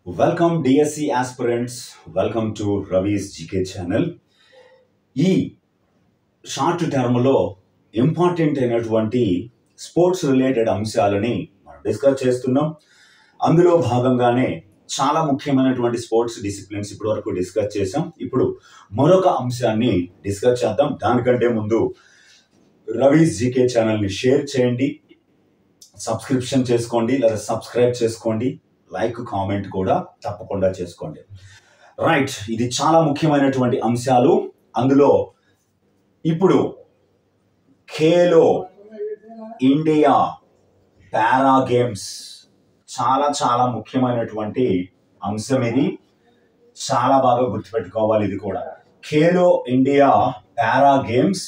Welcome DSC aspirants. Welcome to Ravi's GK channel. ఈ short టర్మ్లో important అయినటువంటి sports related అంశాలని మనం డిస్కస్ చేస్తున్నాం. అందులో భాగంగానే చాలా ముఖ్యమైనటువంటి స్పోర్ట్స్ డిసిప్లిన్స్ ఇప్పటి వరకు డిస్కస్ చేసాం. ఇప్పుడు మరొక అంశాన్ని డిస్కస్ చేద్దాం. దానికంటే ముందు రవీస్ జీకే ఛానల్ని షేర్ చేయండి, సబ్స్క్రిప్షన్ చేసుకోండి లేదా సబ్స్క్రైబ్ చేసుకోండి, లైక్ కామెంట్ కూడా తప్పకుండా చేసుకోండి. రైట్, ఇది చాలా ముఖ్యమైనటువంటి అంశాలు. అందులో ఇప్పుడు ఖేలో ఇండియా పారా గేమ్స్ చాలా చాలా ముఖ్యమైనటువంటి అంశం. ఇది చాలా బాగా గుర్తుపెట్టుకోవాలి. ఇది కూడా ఖేలో ఇండియా పారా గేమ్స్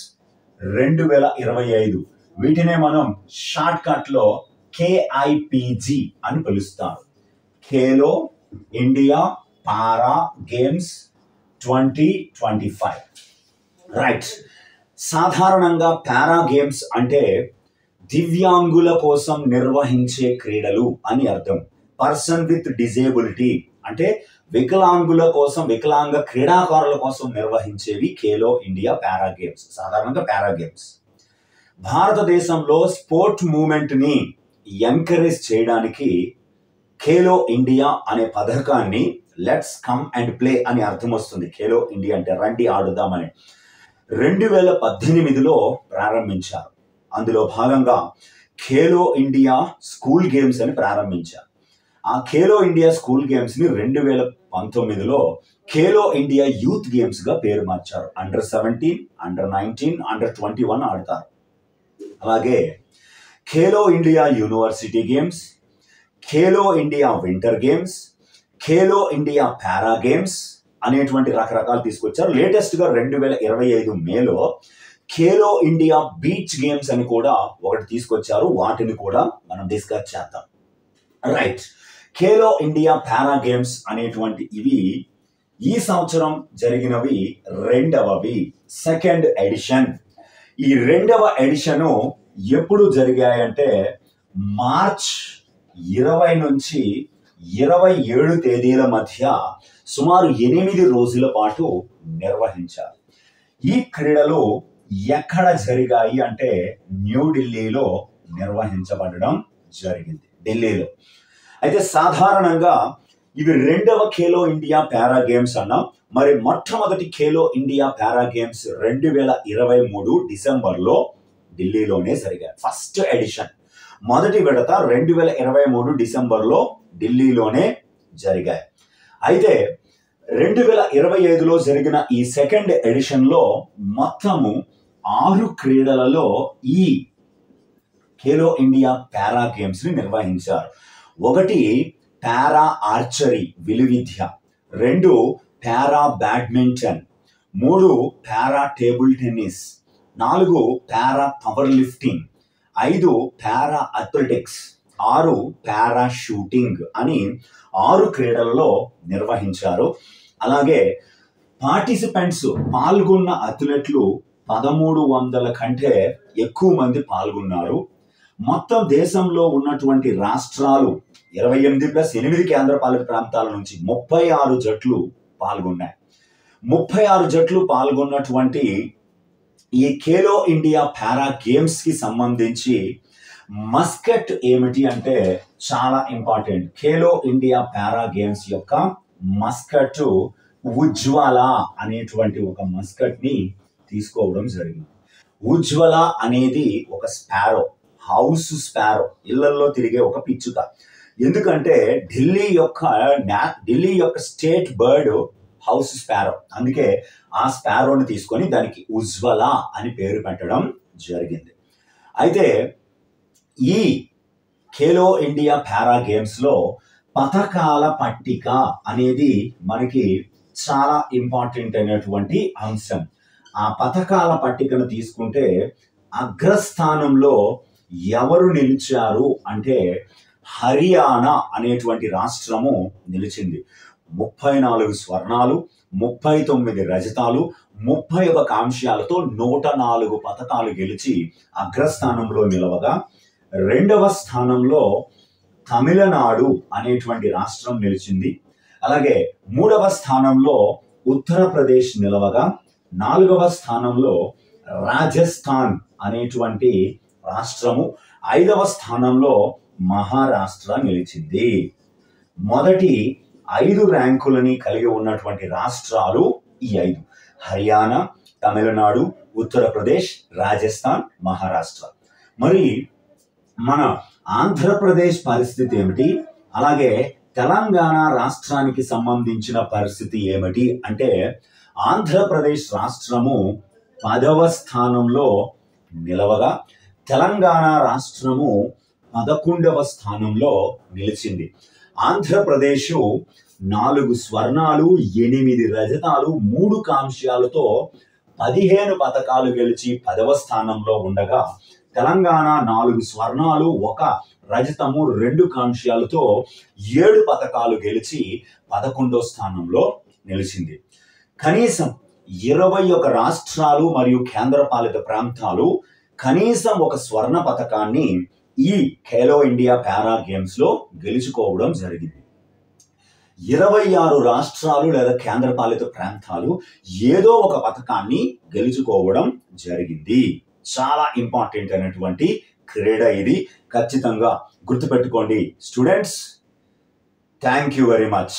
2025. వీటినే మనం షార్ట్ కట్లో KIPG అని పిలుస్తాం. ఖేలో ఇండియా పారా గేమ్స్ 2025. రైట్, సాధారణంగా పారా గేమ్స్ అంటే దివ్యాంగుల కోసం నిర్వహించే క్రీడలు అని అర్థం. పర్సన్ విత్ డిజేబిలిటీ అంటే వికలాంగుల కోసం, వికలాంగ క్రీడాకారుల కోసం నిర్వహించేవి ఖేలో ఇండియా పారా గేమ్స్, సాధారణంగా పారా గేమ్స్. భారతదేశంలో స్పోర్ట్ మూవ్మెంట్ని ఎంకరేజ్ చేయడానికి ఖేలో ఇండియా అనే పథకాన్ని లెట్స్ కమ్ అండ్ ప్లే అని అర్థం వస్తుంది. ఖేలో ఇండియా అంటే రండి ఆడుదామని 2018లో ప్రారంభించారు. అందులో భాగంగా ఖేలో ఇండియా స్కూల్ గేమ్స్ అని ప్రారంభించారు. ఆ ఖేలో ఇండియా స్కూల్ గేమ్స్ ని 2019లో ఖేలో ఇండియా యూత్ గేమ్స్ గా పేరు మార్చారు. అండర్-17, అండర్-19, అండర్-21 ఆడతారు. అలాగే Khelo India university games, Khelo India winter games, Khelo India పారా గేమ్స్ అనేటువంటి రకరకాలు తీసుకొచ్చారు. లేటెస్ట్ గా 2025 మేలో ఖేలో ఇండియా బీచ్ గేమ్స్ అని కూడా ఒకటి తీసుకొచ్చారు. వాటిని కూడా మనం డిస్కస్ చేద్దాం. రైట్, ఖేలో ఇండియా పారా గేమ్స్ అనేటువంటి ఇవి ఈ సంవత్సరం జరిగినవి రెండవవి, సెకండ్ ఎడిషన్. ఈ రెండవ ఎడిషను ఎప్పుడు జరిగాయంటే మార్చ్ 20 నుంచి 27 తేదీల మధ్య సుమారు 8 రోజుల పాటు నిర్వహించారు. ఈ క్రీడలు ఎక్కడ జరిగాయి అంటే న్యూఢిల్లీలో నిర్వహించబడడం జరిగింది, ఢిల్లీలో. అయితే సాధారణంగా ఇవి రెండవ ఖేలో ఇండియా పారా గేమ్స్ అన్నాం. మరి మొట్టమొదటి ఖేలో ఇండియా పారా గేమ్స్ 2023 డిసెంబర్లో ఢిల్లీలోనే జరిగాయి. ఫస్ట్ ఎడిషన్, మొదటి విడత 2023 డిసెంబర్లో ఢిల్లీలోనే జరిగాయి. అయితే 2025లో జరిగిన ఈ సెకండ్ ఎడిషన్లో మొత్తము 6 క్రీడలలో ఈ ఖేలో ఇండియా పారా గేమ్స్ ని నిర్వహించారు. 1 పారా ఆర్చరీ విలువిద్య, 2 para badminton, 3 para table tennis, 4 para power lifting, 5 para athletics, 6 para shooting అని 6 క్రీడలలో నిర్వహించారు. అలాగే పార్టిసిపెంట్స్, పాల్గొన్న అథ్లెట్లు 1300 కంటే ఎక్కువ మంది పాల్గొన్నారు. మొత్తం దేశంలో ఉన్నటువంటి రాష్ట్రాలు 28+8 కేంద్రపాలిత ప్రాంతాల నుంచి 36 జట్లు పాల్గొన్నాయి. 36 జట్లు పాల్గొన్నటువంటి ఈ ఖేలో ఇండియా పారా గేమ్స్ కి సంబంధించి మస్కట్ ఏమిటి అంటే చాలా ఇంపార్టెంట్. ఖేలో ఇండియా పారా గేమ్స్ యొక్క మస్కట్ ఉజ్వల అనేటువంటి ఒక మస్కట్ ని తీసుకోవడం జరిగింది. ఉజ్వల అనేది ఒక స్పారో, హౌస్ స్పారో, ఇళ్లలో తిరిగే ఒక పిచ్చుక. ఎందుకంటే ఢిల్లీ యొక్క స్టేట్ బర్డ్ హౌస్ స్పారో, అందుకే ఆ స్పారోని తీసుకొని దానికి ఉజ్వల అని పేరు పెట్టడం జరిగింది. అయితే ఈ ఖేలో ఇండియా పారా గేమ్స్ లో పథకాల పట్టిక అనేది మనకి చాలా ఇంపార్టెంట్ అయినటువంటి అంశం. ఆ పథకాల పట్టికను తీసుకుంటే అగ్రస్థానంలో ఎవరు నిలిచారు అంటే హర్యానా అనేటువంటి రాష్ట్రము నిలిచింది. 34 స్వర్ణాలు, 39 రజతాలు, 31 కాంస్యాలతో 104 పథకాలు గెలిచి అగ్రస్థానంలో నిలవగా, రెండవ స్థానంలో తమిళనాడు అనేటువంటి రాష్ట్రం నిలిచింది. అలాగే 3వ స్థానంలో ఉత్తరప్రదేశ్ నిలవగా 4వ స్థానంలో రాజస్థాన్ అనేటువంటి రాష్ట్రము, 5వ స్థానంలో మహారాష్ట్ర నిలిచింది. మొదటి 5 ర్యాంకులని కలిగి ఉన్నటువంటి రాష్ట్రాలు ఈ 5: హర్యానా, తమిళనాడు, ఉత్తరప్రదేశ్, రాజస్థాన్, మహారాష్ట్ర. మరి మన ఆంధ్రప్రదేశ్ పరిస్థితి ఏమిటి, అలాగే తెలంగాణ రాష్ట్రానికి సంబంధించిన పరిస్థితి ఏమిటి అంటే, ఆంధ్రప్రదేశ్ రాష్ట్రము 10వ స్థానంలో నిలవగా తెలంగాణ రాష్ట్రము 11వ స్థానంలో నిలిచింది. ఆంధ్రప్రదేశ్ 4 స్వర్ణాలు, 8 రజతాలు, 3 కాంస్యాలతో 15 పతకాలు గెలిచి 10వ స్థానంలో ఉండగా, తెలంగాణ 4 స్వర్ణాలు, 1 రజతము, 2 కాంస్యాలతో 7 పతకాలు గెలిచి 11వ స్థానంలో నిలిచింది. కనీసం 21 రాష్ట్రాలు మరియు కేంద్రపాలిత ప్రాంతాలు కనీసం 1 స్వర్ణ పతకాన్ని ఈ ఖేలో ఇండియా పారా గేమ్స్ లో గెలుచుకోవడం జరిగింది. 26 రాష్ట్రాలు లేదా కేంద్రపాలిత ప్రాంతాలు ఏదో ఒక పతకాన్ని గెలుచుకోవడం జరిగింది. చాలా ఇంపార్టెంట్ అయినటువంటి క్రీడ ఇది, ఖచ్చితంగా గుర్తుపెట్టుకోండి students. Thank you very much.